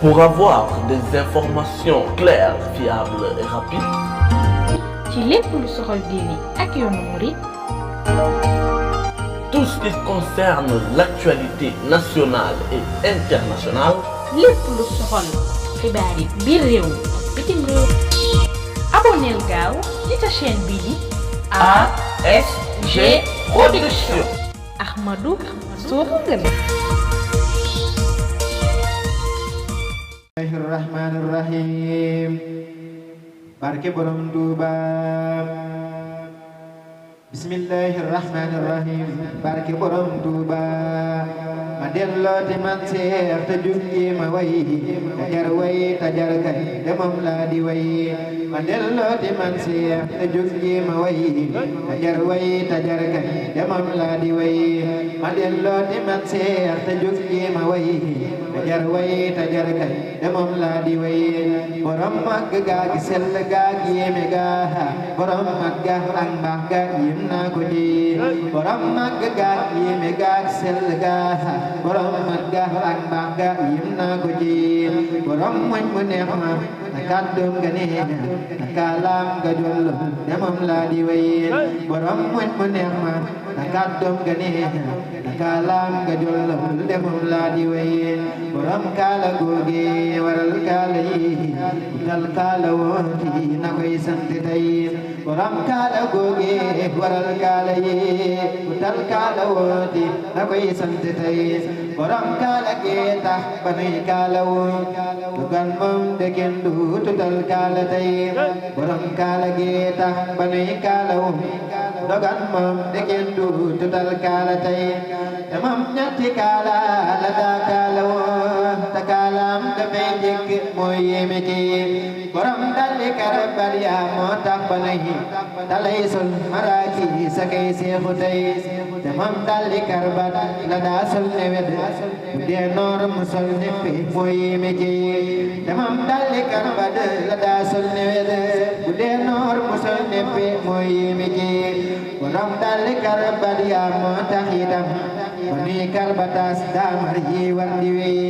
Pour avoir des informations claires, fiables et rapides, ci lépp lu soxal diine ak yoonu murid, tout ce qui concerne l'actualité nationale et internationale, lépp lu soxal xibaar yi biir réew mi bitim réew. abonneel gaaw ci sa chaîne bii di ASG Production. Ahmadou Sow Ngale. Bismillahirrahmanirrahim. Barke Borom Tuuba. Bismillahirrahmanirrahim. Barke Borom Tuuba. Ma dellooti man seex te jukki ma way tajar way tajar kay te moom laa di way. Ma dellooti man seex te jukki ma way tajar way tajar kay te moom laa di way. Ma dellooti man seex te jukki ma way tajar way tajar kay te moom laa di way. Borom mag gaag sell gaag yéeme gaa borom mag gaag ak mbaax gaag yéem naa ko ji. Borom mag gaag yéeme gaag sell gaa borom mag gaag ak mbaax gaag yéem naa ko ji. Borom moñ mu neex ma na kàddoom ga neex na kaalaam ga jollo te moom laa di way. Borom moñ mu neex ma na kàddoom ga neex na kaalaam ga jollo te moom laa di way. Borom kaala googe waral kaala yi utal kaala wooti na koy sant tey. Borom kaala googe waral kaala yi utal kaala wooti na koy sant tey. Borom kaala gee tax ba nuy kaala woot dugan moom de kenn du tutal kaala tey. Borom kaala gee tax ba nuy kaala woot dugan moom de kenn du tutal kaala tey. te moom ñetti kaala la daa kaala woot te kaalaam dafay njëkk mooy yéeme ci. Borom dalli karabar yaa moo tax ba nuy dalay sol maraaki sa kay seexu tey. te moom dalli karabar la daa sol newet bu dee noor mu sol nippi mooy yéeme ci. te moom dalli karabar la daa sol newet bu dee noor mu sol nippi mooy yéeme ci. Borom dalli karabar yaa moo tax itam ba nuy karbataas daamar yi war di wey.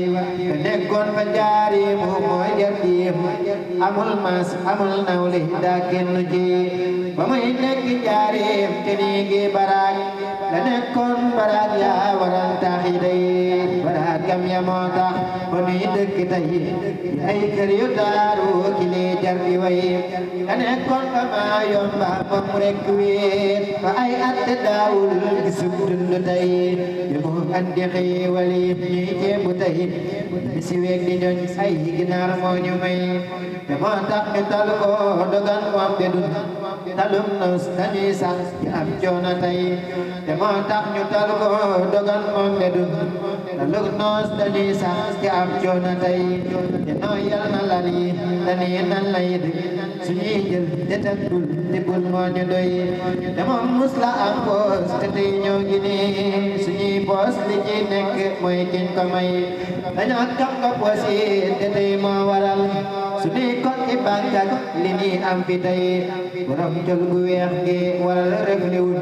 te nekkoon fa jaari mu mooy jar di amul mas amul nawle daa kenn ci. ba muy nekk jaareem te nii gi baraak la nekkoon baraak yaa waral tax yi day. baraak gam ya moo tax ba nuy dëkk tey ay kër yu taaru ki lee jar di way. la nekkoon fa maa yomba moom rek weet fa ay at daawul gisub dund tey. yu mu andi xéewal yi ñuy ceebu tey bisi weeg di ñoñ ay ginaar moo ñu may. te moo tax ñu tal ko dogan moom de dun talum nos dañuy sax ci am coono tey. te moo tax ñu tal ko dogan moom de dun talum nos dañuy sax ci am coono tey. te noo yal na lal yi dañuy nan lay de suñuy jël te tëddul te bul moo ñu doy. te moom mus la am poos te tey ñoo ngi nii suñuy poos li ci nekk mooy kiñ ko may. dañoo kam nga poos yi te tey moo waral suñuy kon i bànkak li ñuy am fi tey. borom jël gu weex gi waral refle wul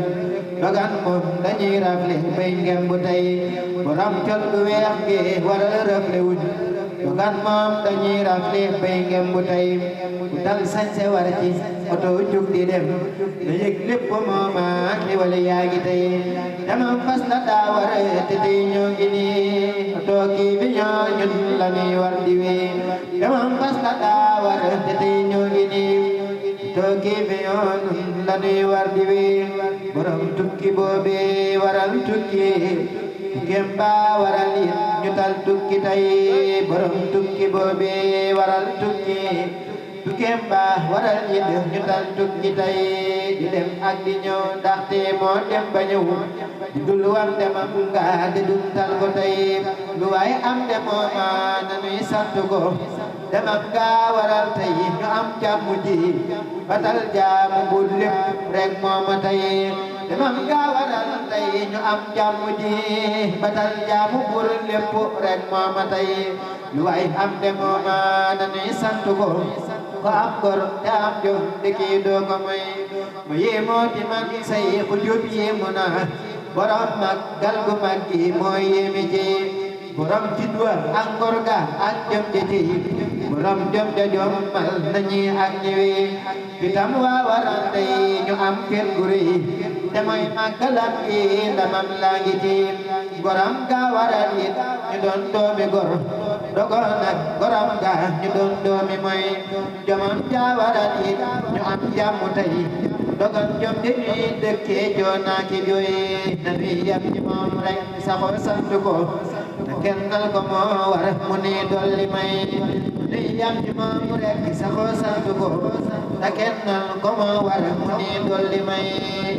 dogan moom dañuy rafle bay ngem bu tey. borom jël gu weex gi waral refle wul dogan moom dañuy rafle bay ngem bu tey. bu dal sañse war ci oto jug di dem na yëg lépp mooma li wala yaa ngi tey. dama fas la daa war te tey ñoo ngi nii oto kii bi ñoo ñun la ñuy war di wee. dama fas la daa war te tey ñoo ngi nii oto kii bi ñoo ñun la ñuy war di wee. borom tukki boobee waral tukki tukkeem baa waral it ñu tal tukki tey. borom tukki boobee waral tukki tukkeem baa waral it ñu tal tukki tey. di dem ak di ñëw ndaxte moo dem ba ñëw dul war demam nga di dul tal ko tey. lu waay am de mooma nanuy sant ko demam nga waral tey ñu am jàmm ji batal jaamu bu lépp rek mooma tey. demam nga waral tey ñu am jàmm ji batal jaamu bu lépp rek mooma tey. lu waay am de mooma nanuy sant ko ko am gor te am jom de kii doo ko may. ma yéemoo ti man say ku jub yéemu na borom mag gal gu mag gi mooy yéeme ci. borom jidwa ak ngor ga ak jom jëti borom jom ja jommal nañi ak ñëwi itam waa waral tey ñu am fet gu rëy te mooy màggalam gi ndamam laa ngi ci goram ga waral it ñu doon doomi gor dogal nag goram ga ñu doon doomi mooy jomam ja waral it ñu am jàmm tey dogal jom di ñuy dëkkee joona ki jooy na nuy yam ci moom rek saxoo sant ko na kennal ko moo war mu ni dolli may nuy yam ci moom rek saxoo sant ko na kennal ko moo war mu ni dolli may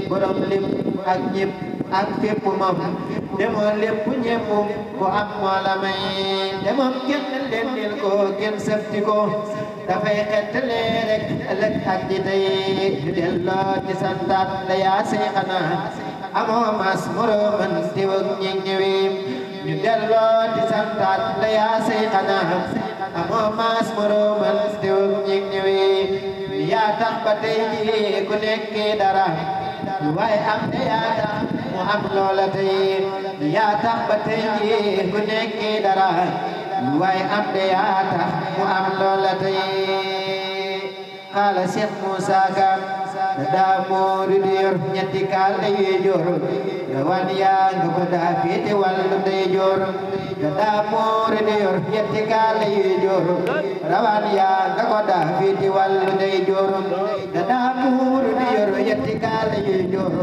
borom lim ak ñëpp ak fépp moom demoo lépp ñëpp ko am moo la may demoom kenn lendil ko kenn sëfti ko dafay xettale rek ëllëg ak ji tey ñu delloo ci santaat la yaa seexana amoo mas moroman diw ak ñi ñëwi ñu delloo ci santaat la yaa seexana amoo mas moroman diw ak ñi ñëwi yaa tax ba tey ji ku nekkee dara waaye am te yaa tax mu am loola tey yaa tax ba tey ji ku nekkee dara waaye am te yaa tax mu am loola tey xaala Seex Muusaa Ka daa moori di yor ñetti kaal yuy joor rawaan yaa nga ko daa féete wàllu ndey joor daa moori di yor ñetti kaal yuy joor rawaan yaa nga ko daa féete wàllu ndey joor daa moori di yor ñetti kaal yuy joor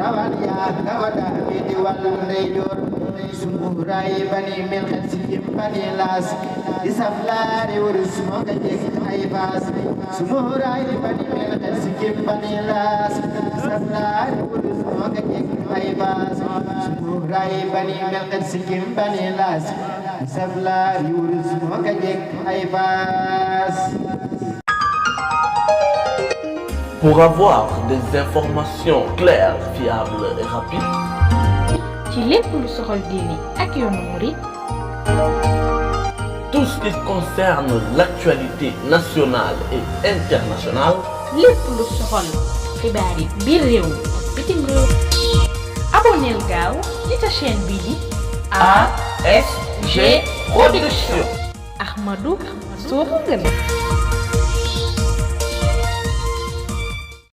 rawaan yaa nga ko daa féete wàllu ndey joor sumuray bani mel xel si jëm bani laas di saf laari wurus moo ka jekk ay baas sumuray bani mel xel si jëm bani laas di saf laari wurus moo ka jekk ay baas sumuray bani mel xel si jëm bani laas di saf laari wurus moo ka jekk ay baas. Pour avoir des informations claires, fiables et rapides, ci lépp lu soxal diini ak yoonu murid, tout ce qui concerne l'actualité nationale et internationale, lépp lu soxal xibaar yi biir réew mi bitim réew, abonneel gaaw ci sa chaîne bii di ASG Production. Ahmadou Sow Ngën.